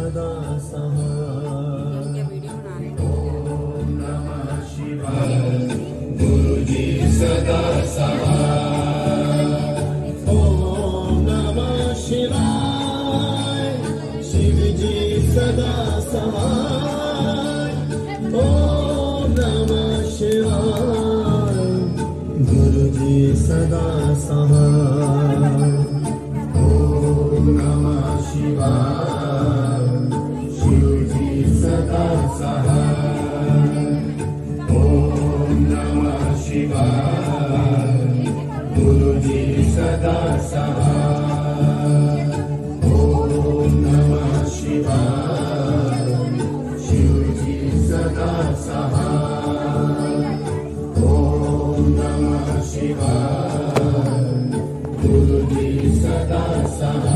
सदा सहाय। ओम नमः शिवाय। गुरु जी सदा सहाय। ओम नमः शिवाय। शिव जी सदा सहाय। ओम नमः शिवाय। गुरु जी सदा सहाय। ओम नमः शिवाय। शिव जी सदा सहाय। ओम नमः शिवाय। गुरु जी सदा सहाय। ओम नमः शिवाय। शिव जी सदा सहाय। ओम नमः शिवाय। गुरु जी सदा सहाय।